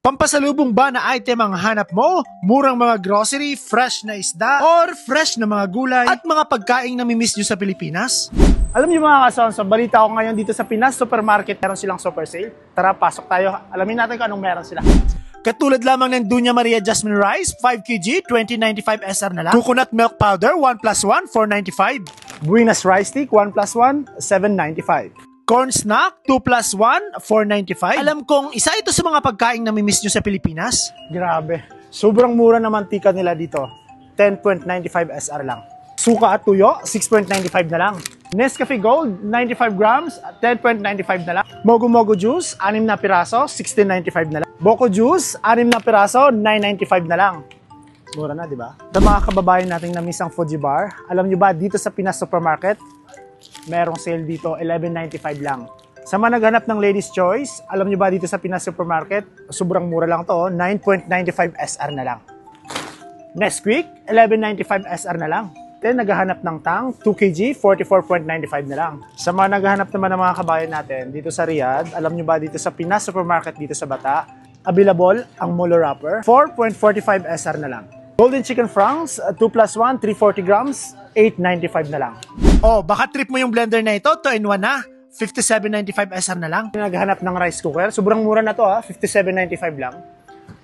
Pampasalubong ba na item ang hanap mo? Murang mga grocery, fresh na isda, or fresh na mga gulay at mga pagkaing namimiss nyo sa Pilipinas? Alam niyo mga kasonso, balita ko ngayon dito sa Pinas Supermarket, meron silang super sale. Tara, pasok tayo. Alamin natin kung anong meron sila. Katulad lamang ng Dunya Maria Jasmine Rice, 5 kg, 20.95 SR na lang. Coconut Milk Powder, 1 plus 1, 4.95. Buenas Rice Stick, 1 plus 1, 7.95. Corn Snack, 2 plus 1, 4.95. Alam kong isa ito sa mga pagkaing namimiss nyo sa Pilipinas. Grabe. Sobrang mura na mantika nila dito. 10.95 SR lang. Suka at tuyo, 6.95 na lang. Nescafe Gold, 95 grams, 10.95 na lang. Mogo Mogo Juice, 6 na piraso, 16.95 na lang. Boko Juice, 6 na piraso, 9.95 na lang. Mura na, di ba? Sa mga kababayan nating na-miss ang Fuji Bar, alam nyo ba, dito sa Pinas Supermarket, merong sale dito, 11.95 lang. Sa mga naghanap ng Ladies Choice, alam nyo ba dito sa Pinas Supermarket, sobrang mura lang to, 9.95 SR na lang. Nesquik, 11.95 SR na lang. Then, naghahanap ng Tang, 2 kg, 44.95 na lang. Sa mga naghahanap naman ng mga kabayan natin, dito sa Riyadh, alam nyo ba dito sa Pinas Supermarket dito sa Bata, available ang Molo Wrapper, 4.45 SR na lang. Golden Chicken Franks, 2 plus 1, 340 grams, 8.95 na lang. Oh, baka trip mo yung blender na ito, 2-in-1 na. 57.95 SR na lang. Naghahanap ng rice cooker, sobrang mura na to 57.95 lang.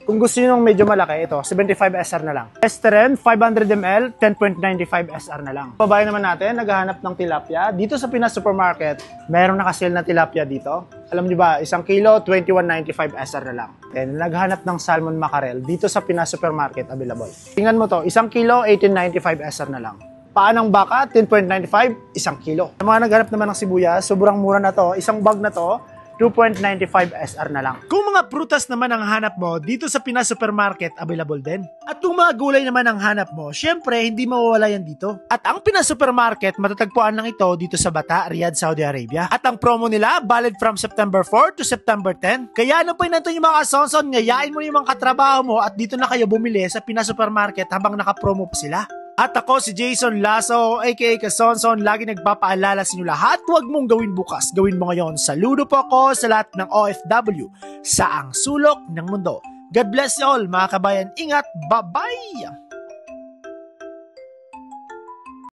Kung gusto nyo ng medyo malaki, ito, 75 SR na lang. Esteren, 500 ml, 10.95 SR na lang. Pabayan naman natin, naghahanap ng tilapia. Dito sa Pinas Supermarket, merong nakasale na tilapia dito. Alam nyo ba, 1 kilo, 21.95 SR na lang. And naghahanap ng salmon mackerel. Dito sa Pinas Supermarket, available. Tingnan mo to, 1 kilo, 18.95 SR na lang. Paanang baka, 10.95, 1 kilo. Sa mga naghanap naman ng sibuyas, sobrang mura na to. Isang bag na to, 2.95 SR na lang. Kung mga prutas naman ang hanap mo, dito sa Pinas Supermarket, available din. At kung mga gulay naman ang hanap mo, syempre, hindi mawawala yan dito. At ang Pinas Supermarket, matatagpuan lang ito dito sa Bata, Riyadh, Saudi Arabia. At ang promo nila, valid from September 4 to September 10. Kaya ano pa natin yung mga kasonson, ngayain mo yung mga katrabaho mo at dito na kayo bumili sa Pinas Supermarket habang nakapromo pa sila. At ako si Jason Lasso, aka Kasonson, lagi nagpapaalala sa inyo lahat, huwag mong gawin bukas, gawin mo ngayon. Saludo po ako sa lahat ng OFW sa ang sulok ng mundo. God bless you all mga kabayan, ingat, bye-bye!